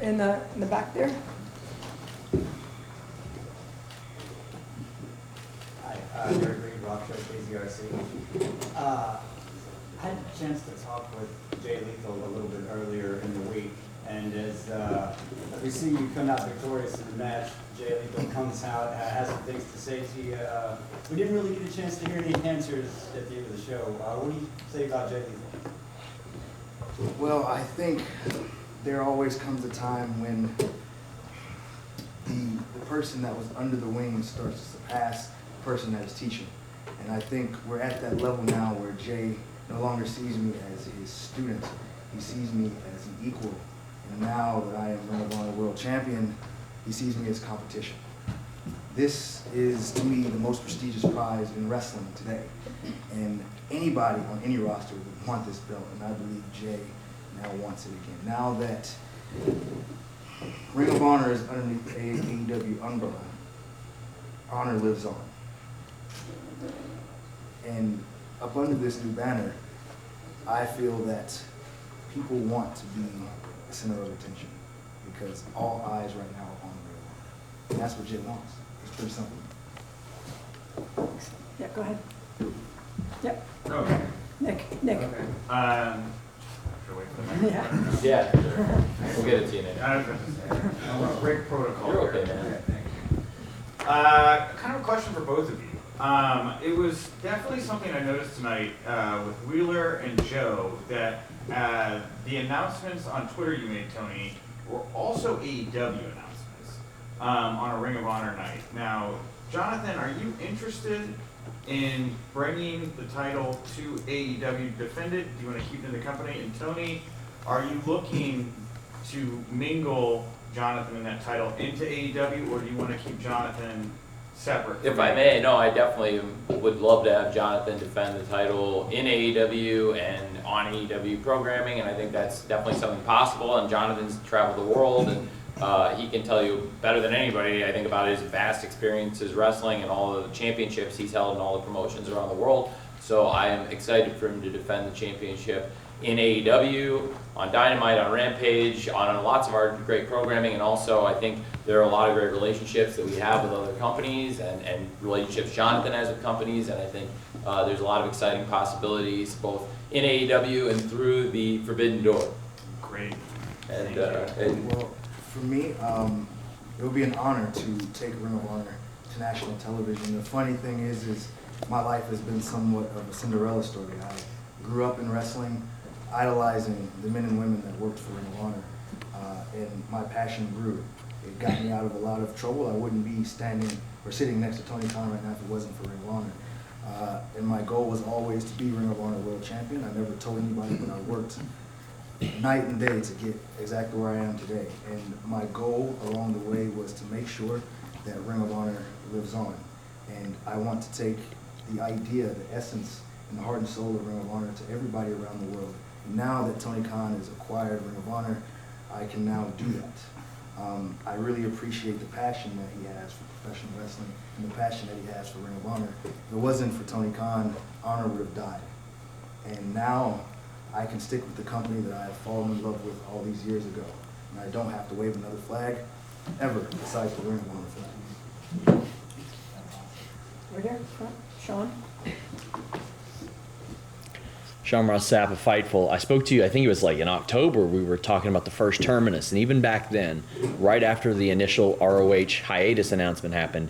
in the back there. Hi, Gary Green, Rock Show, KZRC. I had a chance to talk with Jay Lethal a little bit earlier in the week, and as we see you come out victorious in the match, Jay Lethal comes out, has some things to say to you. We didn't really get a chance to hear any answers at the end of the show. What do you say about Jay Lethal? Well, I think there always comes a time when the person that was under the wing starts to surpass the person that is teaching. And I think we're at that level now where Jay no longer sees me as his student. He sees me as an equal. And now that I am Ring of Honor World Champion, he sees me as competition. This is, to me, the most prestigious prize in wrestling today. And anybody on any roster would want this belt, and I believe Jay now wants it again. Now that Ring of Honor is underneath the AEW umbrella, honor lives on. And up under this new banner, I feel that people want to be the center of attention because all eyes right now are on Ring of Honor. And that's what Jay wants. It's pretty simple. Yeah, go ahead. Yep. Okay. Nick. Okay. Should wait for the next Yeah. one? Yeah, sure. We'll get it to you, Nick. I was going to say, I want to break protocol. You're okay, here. man. Okay, thank you. Kind of a question for both of you. It was definitely something I noticed tonight with Wheeler and Joe that the announcements on Twitter you made, Tony, were also AEW announcements on a Ring of Honor night. Now, Jonathan, are you interested in bringing the title to AEW to defend it? Do you want to keep it in the company? And Tony, are you looking to mingle Jonathan and that title into AEW, or do you want to keep Jonathan separate? If I may, no, I definitely would love to have Jonathan defend the title in AEW and on AEW programming, and I think that's definitely something possible. And Jonathan's traveled the world, and he can tell you better than anybody, I think, about his vast experiences wrestling and all the championships he's held in all the promotions around the world. So I am excited for him to defend the championship in AEW, on Dynamite, on Rampage, on lots of our great programming, and also I think there are a lot of great relationships that we have with other companies and relationships Jonathan has with companies, and I think there's a lot of exciting possibilities both in AEW and through the Forbidden Door. Great. And Well, for me, it would be an honor to take Ring of Honor to national television. The funny thing is my life has been somewhat of a Cinderella story. I grew up in wrestling, idolizing the men and women that worked for Ring of Honor, and my passion grew. It got me out of a lot of trouble. I wouldn't be standing or sitting next to Tony Khan right now if it wasn't for Ring of Honor. And my goal was always to be Ring of Honor World Champion. I never told anybody, but I worked night and day to get exactly where I am today. And my goal along the way was to make sure that Ring of Honor lives on. And I want to take the idea, the essence, and the heart and soul of Ring of Honor to everybody around the world. And now that Tony Khan has acquired Ring of Honor, I can now do that. I really appreciate the passion that he has for professional wrestling and the passion that he has for Ring of Honor. If it wasn't for Tony Khan, Honor would have died. And now I can stick with the company that I have fallen in love with all these years ago. And I don't have to wave another flag ever besides the Ring of Honor flag. Right here, front. Sean. Sean Ross Sapp of Fightful. I spoke to you, I think it was like in October, we were talking about the first terminus. And even back then, right after the initial ROH hiatus announcement happened,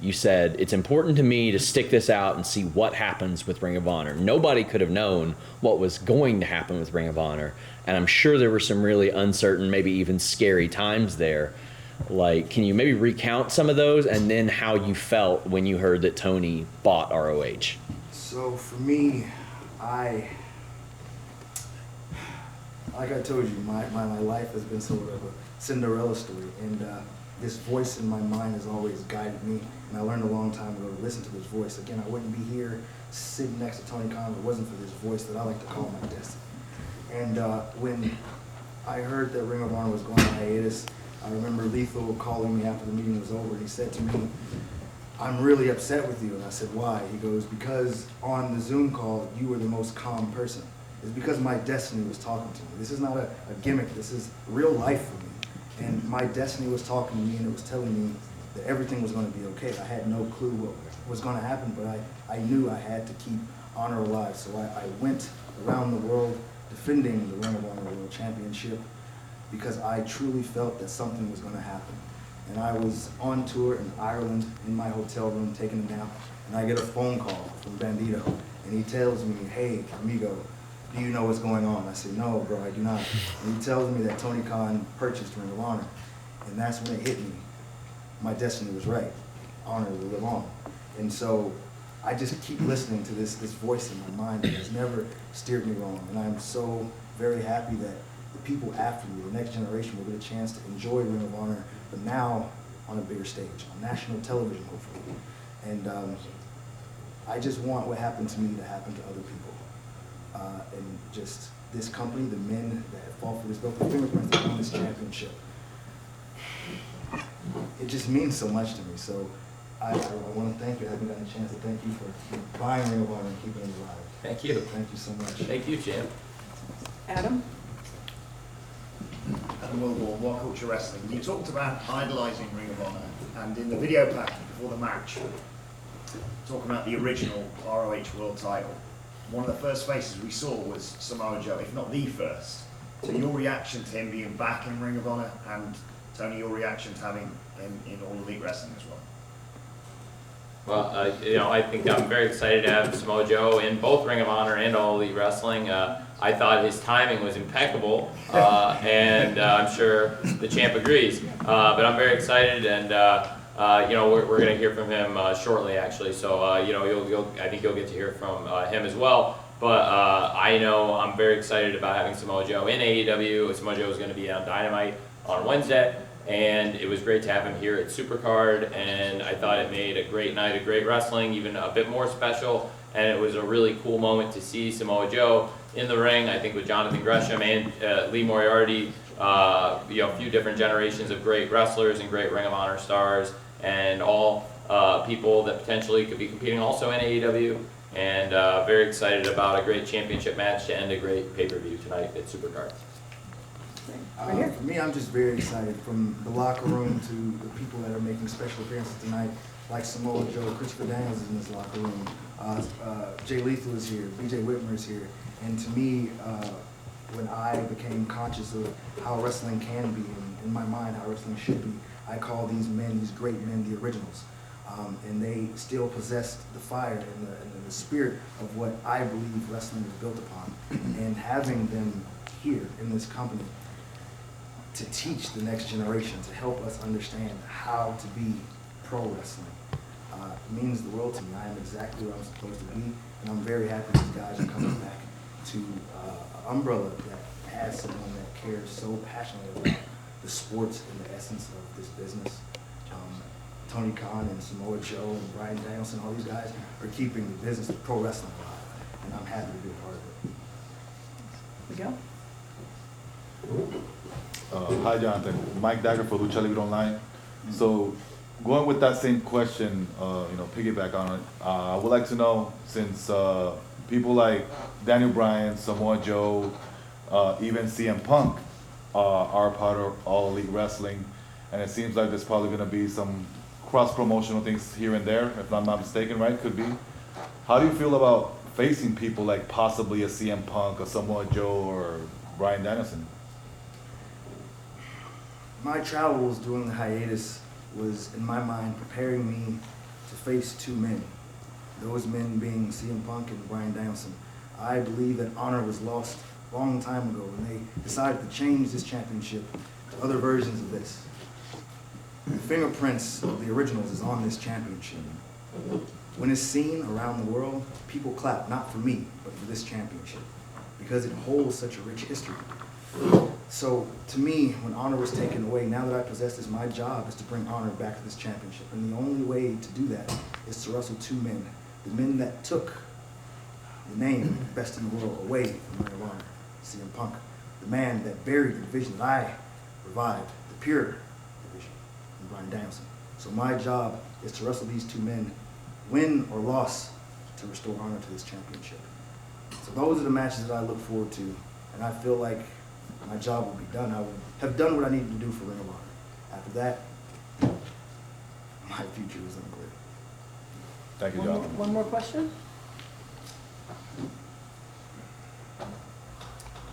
you said, it's important to me to stick this out and see what happens with Ring of Honor. Nobody could have known what was going to happen with Ring of Honor. And I'm sure there were some really uncertain, maybe even scary times there. Like, can you maybe recount some of those and then how you felt when you heard that Tony bought ROH? So for me, like I told you, my life has been sort of a Cinderella story, and this voice in my mind has always guided me, and I learned a long time ago to listen to this voice. Again, I wouldn't be here sitting next to Tony Khan if it wasn't for this voice that I like to call my destiny. And when I heard that Ring of Honor was going on hiatus, I remember Lethal calling me after the meeting was over, and he said to me, I'm really upset with you. And I said, why? He goes, because on the Zoom call, you were the most calm person. It's because my destiny was talking to me. This is not a gimmick. This is real life for me. And my destiny was talking to me, and it was telling me that everything was going to be okay. I had no clue what was going to happen, but I knew I had to keep honor alive. So I went around the world defending the Ring of Honor World Championship because I truly felt that something was going to happen. And I was on tour in Ireland in my hotel room taking a nap, and I get a phone call from Bandito, and he tells me, "Hey, amigo, do you know what's going on?" I said, "No, bro, I do not." And he tells me that Tony Khan purchased Ring of Honor, and that's when it hit me. My destiny was right. Honor will live on. And so I just keep listening to this voice in my mind that has never steered me wrong. And I'm so very happy that the people after me, the next generation, will get a chance to enjoy Ring of Honor, but now on a bigger stage, on national television, hopefully. And I just want what happened to me to happen to other people. And just this company, the men that have fought for this belt, the fingerprints that won this championship, it just means so much to me. So I want to thank you. I haven't gotten a chance to thank you for buying Ring of Honor and keeping it alive. Thank you. Thank you so much. Thank you, champ. Adam? Adam Wilborn, What Culture Wrestling. You talked about idolising Ring of Honor, and in the video pack before the match, talking about the original ROH World title, one of the first faces we saw was Samoa Joe, if not the first. So your reaction to him being back in Ring of Honor, and Tony, your reaction to having him in All Elite Wrestling as well? Well, I think I'm very excited to have Samoa Joe in both Ring of Honor and All Elite Wrestling. I thought his timing was impeccable, and I'm sure the champ agrees. But I'm very excited, and we're going to hear from him shortly, actually. So I think you'll get to hear from him as well. But I know I'm very excited about having Samoa Joe in AEW. Samoa Joe is going to be on Dynamite on Wednesday. And it was great to have him here at Supercard, and I thought it made a great night of great wrestling, even a bit more special, and it was a really cool moment to see Samoa Joe in the ring, I think with Jonathan Gresham and Lee Moriarty, a few different generations of great wrestlers and great Ring of Honor stars, and all people that potentially could be competing also in AEW, and very excited about a great championship match to end a great pay-per-view tonight at Supercard. Right here. For me, I'm just very excited, from the locker room to the people that are making special appearances tonight, like Samoa Joe. Christopher Daniels is in this locker room. Jay Lethal is here. BJ Whitmer is here. And to me, when I became conscious of how wrestling can be, and in my mind how wrestling should be, I call these men, these great men, the originals. And they still possessed the fire and the spirit of what I believe wrestling is built upon. And having them here in this company to teach the next generation, to help us understand how to be pro wrestling, means the world to me. I am exactly where I'm supposed to be, and I'm very happy these guys are coming back to an umbrella that has someone that cares so passionately about the sports and the essence of this business. Tony Khan and Samoa Joe and Bryan Danielson, all these guys are keeping the business of pro wrestling alive, and I'm happy to be a part of it. Miguel? Hi, Jonathan. Mike Dagger for Lucha Libre Online. So, going with that same question, piggyback on it, I would like to know, since people like Daniel Bryan, Samoa Joe, even CM Punk are part of All Elite Wrestling, and it seems like there's probably going to be some cross-promotional things here and there, if I'm not mistaken, right? Could be. How do you feel about facing people like possibly a CM Punk, a Samoa Joe, or Bryan Danielson? My travels during the hiatus was, in my mind, preparing me to face two men. Those men being CM Punk and Bryan Danielson. I believe that honor was lost a long time ago when they decided to change this championship to other versions of this. The fingerprints of the originals is on this championship. When it's seen around the world, people clap, not for me, but for this championship, because it holds such a rich history. So, to me, when honor was taken away, now that I possess this, my job is to bring honor back to this championship. And the only way to do that is to wrestle two men. The men that took the name best in the world away from Ring of Honor, CM Punk. The man that buried the division that I revived, the pure division, and Bryan Danielson. So my job is to wrestle these two men, win or loss, to restore honor to this championship. So those are the matches that I look forward to. And I feel like my job would be done. I would have done what I needed to do for Ring of Honor. After that, my future is unclear. Thank you, One more- Jonathan. One more question?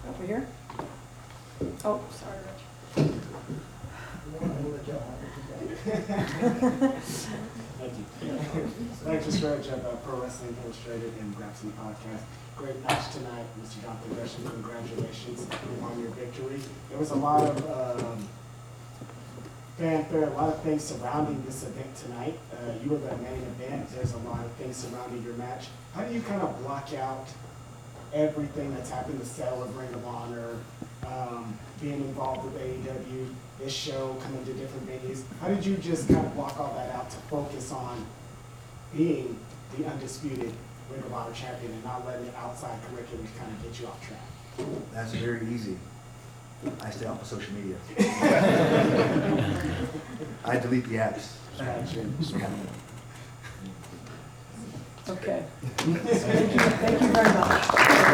Over here? Oh, sorry, Rich. Thank you. Thanks for Stretch of Pro Wrestling Illustrated and Gresham Podcast. Great match tonight, Mr. Jonathan Gresham. Congratulations on your victory. There was a lot of fanfare, a lot of things surrounding this event tonight. You were the main event. There's a lot of things surrounding your match. How do you kind of block out everything that's happened, the sale of Ring of Honor, being involved with AEW, this show, coming to different venues? How did you just kind of block all that out to focus on being the undisputed Ring of Honor champion and not letting the outside curriculum kind of get you off track? That's very easy. I stay off of social media. I delete the apps. Okay. Thank you very much.